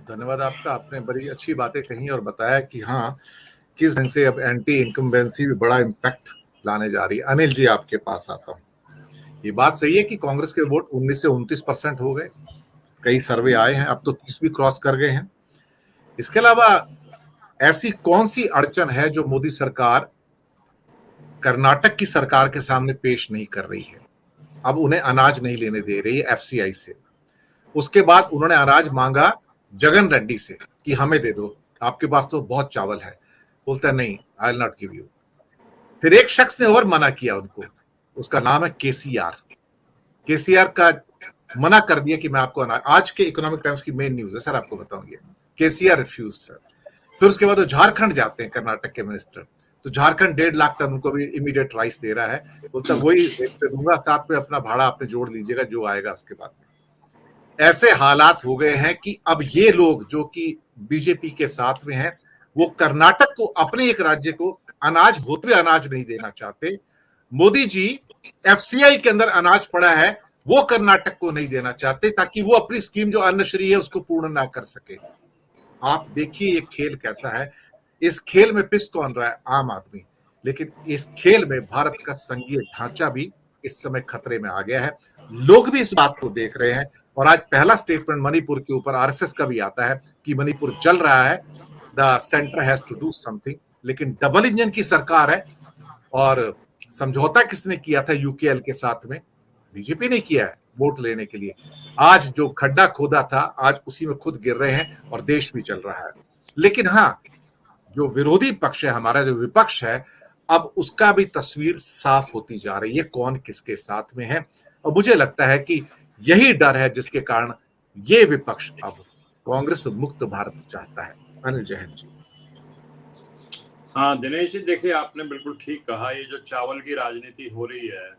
धन्यवाद आपका। आपने बड़ी अच्छी बातें कही और बताया कि हाँ, किस ढंग से अब एंटी इनकम्बेंसी भी बड़ा इम्पैक्ट लाने जा रही है। अनिल जी, आपके पास आता हूँ। ये बात सही है कि कांग्रेस के वोट 19 से 29% हो गए। कई सर्वे आए हैं, अब तो 30 भी क्रॉस कर गए हैं। इसके अलावा ऐसी कौन सी अड़चन है जो मोदी सरकार कर्नाटक की सरकार के सामने पेश नहीं कर रही है? अब उन्हें अनाज नहीं लेने दे रही है एफसीआई से। उसके बाद उन्होंने अनाज मांगा जगन रेड्डी से कि हमें दे दो, आपके पास तो बहुत चावल है। बोलता है नहीं, I will not give you. फिर एक शख्स ने और मना किया उनको, उसका नाम है केसीआर। केसीआर का मना कर दिया कि मैं आपको अनाज, आज के इकोनॉमिक टाइम्स की मेन न्यूज है सर, आपको बताऊंगी। KCR refuse sir. फिर उसके बाद वो झारखंड जाते हैं, कर्नाटक के मिनिस्टर, तो झारखंड 1.5 लाख टन उनको भी इमीडिएट राइस दे रहा है। बोलता वही रेट पे दूंगा, साथ में अपना भाड़ा आपने जोड़ लीजिएगा जो आएगा उसके बाद में। ऐसे हालात हो गए हैं कि अब ये लोग जो कि बीजेपी के साथ में हैं, वो कर्नाटक को, अपने एक राज्य को अनाज होते हुए अनाज नहीं देना चाहते। मोदी जी एफसीआई के अंदर अनाज पड़ा है, वो कर्नाटक को नहीं देना चाहते ताकि वो अपनी स्कीम जो अन्नश्री है उसको पूर्ण ना कर सके। आप देखिए ये खेल कैसा है। इस खेल में पिस कौन रहा है? आम आदमी। लेकिन इस खेल में भारत का संघीय ढांचा भी इस समय खतरे में आ गया है। लोग भी इस बात को देख रहे हैं। और आज पहला स्टेटमेंट मणिपुर के ऊपर आरएसएस का भी आता है कि मणिपुर जल रहा है, the centre has to do something. लेकिन डबल इंजन की सरकार है। और समझौता किसने किया था यूकेएल के साथ में? बीजेपी ने किया है वोट लेने के लिए। आज जो खड्डा खोदा था, आज उसी में खुद गिर रहे हैं और देश भी चल रहा है। लेकिन हाँ, जो विरोधी पक्ष है, हमारा जो विपक्ष है, अब उसका भी तस्वीर साफ होती जा रही है, कौन किसके साथ में है। और मुझे लगता है कि यही डर है जिसके कारण ये विपक्ष अब कांग्रेस मुक्त भारत चाहता है। अनिल जैन जी। हाँ दिनेश जी, देखिए आपने बिल्कुल ठीक कहा। ये जो चावल की राजनीति हो रही है,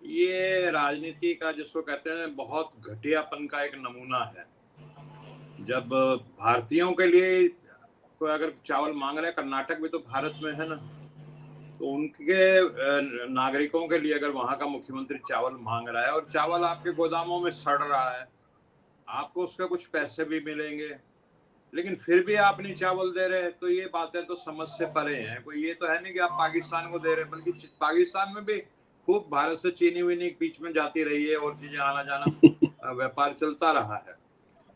ये राजनीति का जिसको कहते हैं बहुत घटियापन का एक नमूना है। जब भारतीयों के लिए कोई अगर चावल मांग रहा है, कर्नाटक भी तो भारत में है ना, तो उनके नागरिकों के लिए अगर वहां का मुख्यमंत्री चावल मांग रहा है और चावल आपके गोदामों में सड़ रहा है, आपको उसके कुछ पैसे भी मिलेंगे, लेकिन फिर भी आप नहीं चावल दे रहे, तो ये बातें तो समझ से परे हैं। कोई ये तो है नहीं कि आप पाकिस्तान को दे रहे हैं, बल्कि पाकिस्तान में भी खूब भारत से चीनी वीनी बीच में जाती रही है और चीजें आना जाना व्यापार चलता रहा है।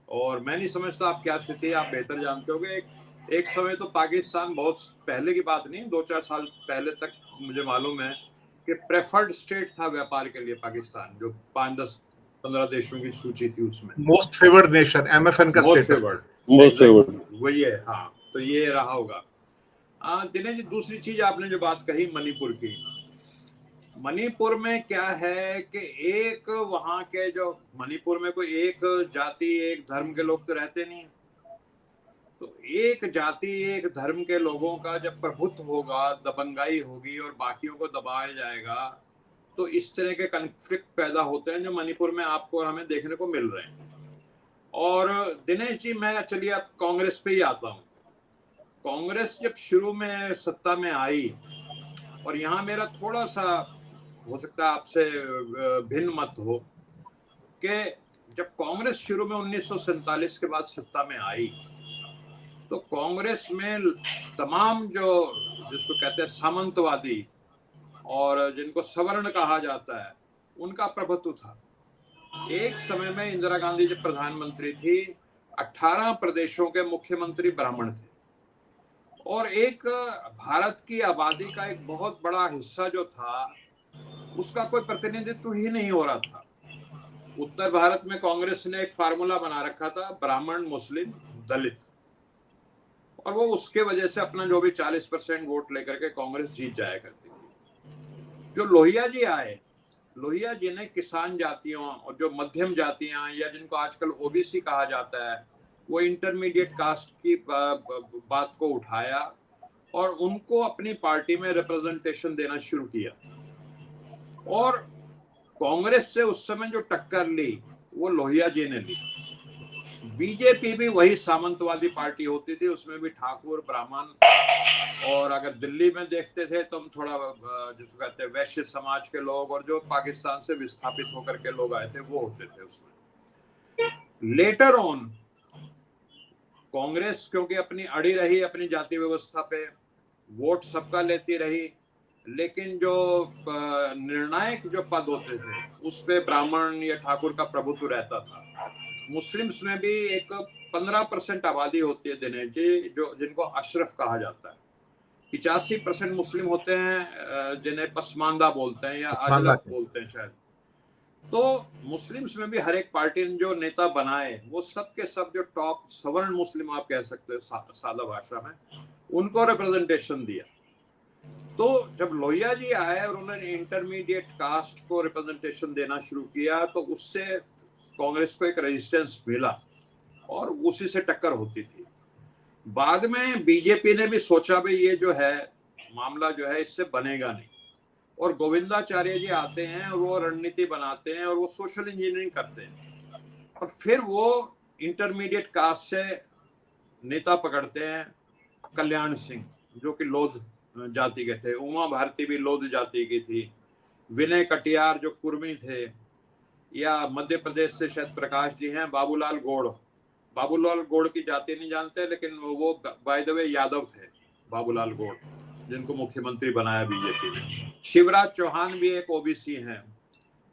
और मैं नहीं समझता आप क्या स्थिति है, आप बेहतर जानते होंगे। एक समय तो पाकिस्तान, बहुत पहले की बात नहीं, 2-4 साल पहले तक मुझे मालूम है कि प्रेफर्ड स्टेट था व्यापार के लिए पाकिस्तान, जो 5-10-15 देशों की सूची थी उसमें। मोस्ट फेवर्ड नेशन, एमएफएन का स्टेटस था। वही है। हाँ, तो ये रहा होगा। दिनेश जी, दूसरी चीज आपने जो बात कही मणिपुर की, मणिपुर में क्या है कि एक वहां के जो मणिपुर में कोई एक जाति एक धर्म के लोग तो रहते नहीं। तो एक जाति एक धर्म के लोगों का जब प्रभुत्व होगा, दबंगाई होगी और बाकियों को दबाया जाएगा, तो इस तरह के कॉन्फ्लिक्ट पैदा होते हैं जो मणिपुर में आपको और हमें देखने को मिल रहे हैं। और दिनेश जी, मैं चलिए अब कांग्रेस पे ही आता हूँ। कांग्रेस जब शुरू में सत्ता में आई, और यहाँ मेरा थोड़ा सा हो सकता है आपसे भिन्न मत हो, कि जब कांग्रेस शुरू में 1947 के बाद सत्ता में आई, तो कांग्रेस में तमाम जो जिसको कहते हैं सामंतवादी और जिनको सवर्ण कहा जाता है, उनका प्रभुत्व था। एक समय में इंदिरा गांधी जब प्रधानमंत्री थी, 18 प्रदेशों के मुख्यमंत्री ब्राह्मण थे, और एक भारत की आबादी का एक बहुत बड़ा हिस्सा जो था, उसका कोई प्रतिनिधित्व ही नहीं हो रहा था। उत्तर भारत में कांग्रेस ने एक फार्मूला बना रखा था, ब्राह्मण, मुस्लिम, दलित, और वो उसके वजह से अपना जो भी 40% वोट लेकर के कांग्रेस जीत जाया करती थी। जो लोहिया जी आए, लोहिया जी ने किसान जातियों और जो मध्यम जातियां या जिनको आजकल ओबीसी कहा जाता है, वो इंटरमीडिएट कास्ट की बात को उठाया और उनको अपनी पार्टी में रिप्रेजेंटेशन देना शुरू किया। और कांग्रेस से उस समय जो टक्कर ली वो लोहिया जी ने ली। बीजेपी भी वही सामंतवादी पार्टी होती थी, उसमें भी ठाकुर, ब्राह्मण, और अगर दिल्ली में देखते थे तो हम थोड़ा जिसको कहते हैं वैश्य समाज के लोग और जो पाकिस्तान से विस्थापित होकर के लोग आए थे वो होते थे उसमें। लेटर ऑन कांग्रेस क्योंकि अपनी अड़ी रही अपनी जाति व्यवस्था पे, वोट सबका लेती रही, लेकिन जो निर्णायक जो पद होते थे उस पे ब्राह्मण या ठाकुर का प्रभुत्व रहता था। मुस्लिम्स में भी एक 15% आबादी होती है दिनेश जी, जो जिनको अशरफ कहा जाता है। 85% मुस्लिम होते हैं जिन्हें पसमानदा बोलते हैं या अजलफ बोलते हैं शायद। तो मुस्लिम्स में भी हर एक पार्टी ने जो नेता बनाए वो सब के सब जो टॉप सवर्ण मुस्लिम आप कह सकते हो सादा भाषा में, उनको रिप्रेजेंटेशन दिया। तो जब लोहिया जी आए और उन्होंने इंटरमीडिएट कास्ट को रिप्रेजेंटेशन देना शुरू किया तो उससे कांग्रेस को एक रेजिस्टेंस मिला और उसी से टक्कर होती थी। बाद में बीजेपी ने भी सोचा भाई ये जो है मामला जो है इससे बनेगा नहीं, और गोविंदाचार्य जी आते हैं और वो रणनीति बनाते हैं और वो सोशल इंजीनियरिंग करते हैं, और फिर वो इंटरमीडिएट कास्ट से नेता पकड़ते हैं। कल्याण सिंह जो कि लोध जाति के थे, उमा भारती भी लोध जाति की थी, विनय कटियार जो कुर्मी थे, या मध्य प्रदेश से शायद प्रकाश जी हैं, बाबूलाल गौड़। बाबूलाल गौड़ की जाति नहीं जानते, लेकिन वो बाय द वे यादव थे बाबूलाल गौड़, जिनको मुख्यमंत्री बनाया बीजेपी ने। शिवराज चौहान भी एक ओबीसी हैं,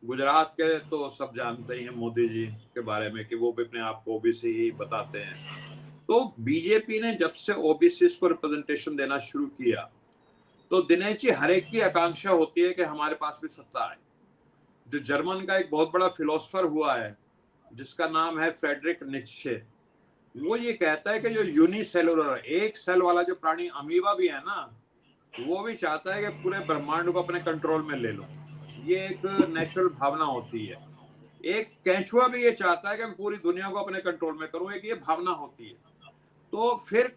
गुजरात के तो सब जानते ही हैं मोदी जी के बारे में कि वो भी अपने आप को ओबीसी ही बताते हैं। तो बीजेपी ने जब से ओबीसी को रिप्रेजेंटेशन देना शुरू किया तो दिनेश जी हर एक की आकांक्षा होती है कि हमारे पास भी सत्ता आए। जो जर्मन का एक बहुत बड़ा फिलोसफर हुआ है जिसका नाम है फ्रेडरिक नीत्शे, वो ये कहता है कि जो यूनिसेलुलर एक सेल वाला जो प्राणी अमीबा भी है ना, वो भी चाहता है कि पूरे ब्रह्मांड को अपने कंट्रोल में ले लो। ये एक नेचुरल भावना होती है। एक केंचुआ भी ये चाहता है कि मैं पूरी दुनिया को अपने कंट्रोल में करूं, एक ये भावना होती है। तो फिर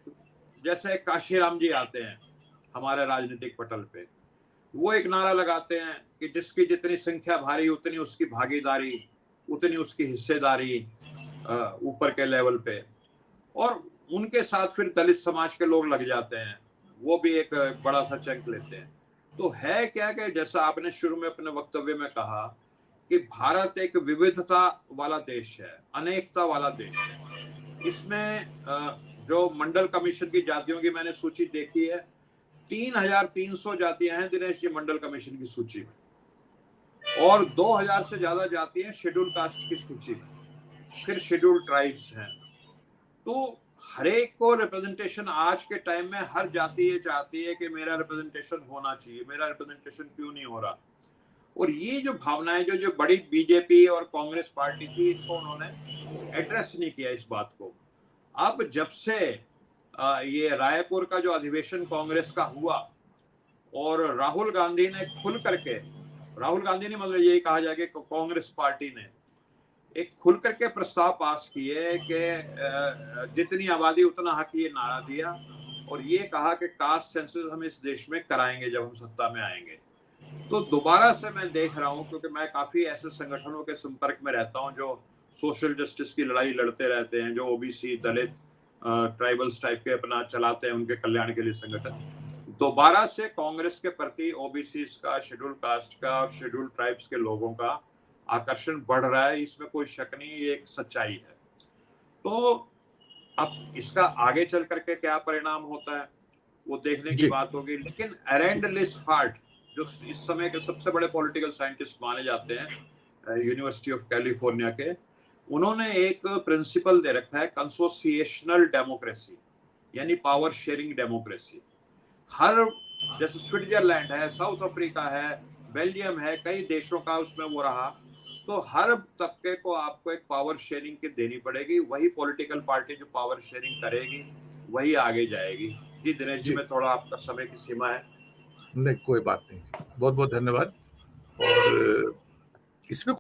जैसे काशीराम जी आते हैं हमारे राजनीतिक पटल पे, वो एक नारा लगाते हैं कि जिसकी जितनी संख्या भारी उतनी उसकी भागीदारी, उतनी उसकी हिस्सेदारी ऊपर के लेवल पे, और उनके साथ फिर दलित समाज के लोग लग जाते हैं, वो भी एक बड़ा सा चंक लेते हैं। तो है क्या कि जैसा आपने शुरू में अपने वक्तव्य में कहा कि भारत एक विविधता वाला देश है, अनेकता वाला देश है। इसमें जो मंडल कमीशन की जातियों की मैंने सूची देखी है, 3300 जातियां हैं दिनेश जी मंडल कमीशन की सूची में, और 2000 से ज्यादा जातियां शेड्यूल कास्ट की सूची में, फिर शेड्यूल ट्राइब्स हैं। तो हर एक को रिप्रेजेंटेशन आज के टाइम में हर जाति ये चाहती है कि मेरा रिप्रेजेंटेशन होना चाहिए, मेरा रिप्रेजेंटेशन क्यों नहीं हो रहा। और ये जो भावनाएं जो बड़ी बीजेपी और कांग्रेस पार्टी थी, इनको उन्होंने एड्रेस नहीं किया इस बात को। अब जब से ये रायपुर का जो अधिवेशन कांग्रेस का हुआ और राहुल गांधी ने खुल करके, राहुल गांधी ने मतलब यही कहा जाए कि कांग्रेस पार्टी ने एक खुल करके प्रस्ताव पास किए कि जितनी आबादी उतना हक, ये नारा दिया और ये कहा कि कास्ट सेंसस हम इस देश में कराएंगे जब हम सत्ता में आएंगे। तो दोबारा से मैं देख रहा हूँ, क्योंकि मैं काफी ऐसे संगठनों के संपर्क में रहता हूँ जो सोशल जस्टिस की लड़ाई लड़ते रहते हैं, जो ओबीसी दलित ट्राइबल्स टाइप के अपना चलाते हैं उनके कल्याण के लिए संगठन। दोबारा से कांग्रेस के प्रति ओबीसी का, शेड्यूल कास्ट का और शेड्यूल ट्राइब्स के लोगों का आकर्षण बढ़ रहा है, इसमें कोई शक नहीं, ये एक सच्चाई है। तो अब इसका आगे चल करके क्या परिणाम होता है वो देखने की बात होगी। लेकिन एरेंड लिस्फार्ट जो इस समय के सबसे बड़े पॉलिटिकल साइंटिस्ट माने जाते हैं यूनिवर्सिटी ऑफ कैलिफोर्निया के, उन्होंने एक प्रिंसिपल दे रखा है कंसोसिएशनल डेमोक्रेसी, यानी पावर शेयरिंग डेमोक्रेसी। हर जैसे स्विट्जरलैंड है, साउथ अफ्रीका है, बेल्जियम है, कई देशों का उसमें वो रहा, तो हर तबके को आपको एक पावर शेयरिंग की देनी पड़ेगी। वही पॉलिटिकल पार्टी जो पावर शेयरिंग करेगी वही आगे जाएगी। जी दिनेश जी, मैं थोड़ा, आपका समय की सीमा है। नहीं कोई बात नहीं, बहुत बहुत धन्यवाद। और इसमें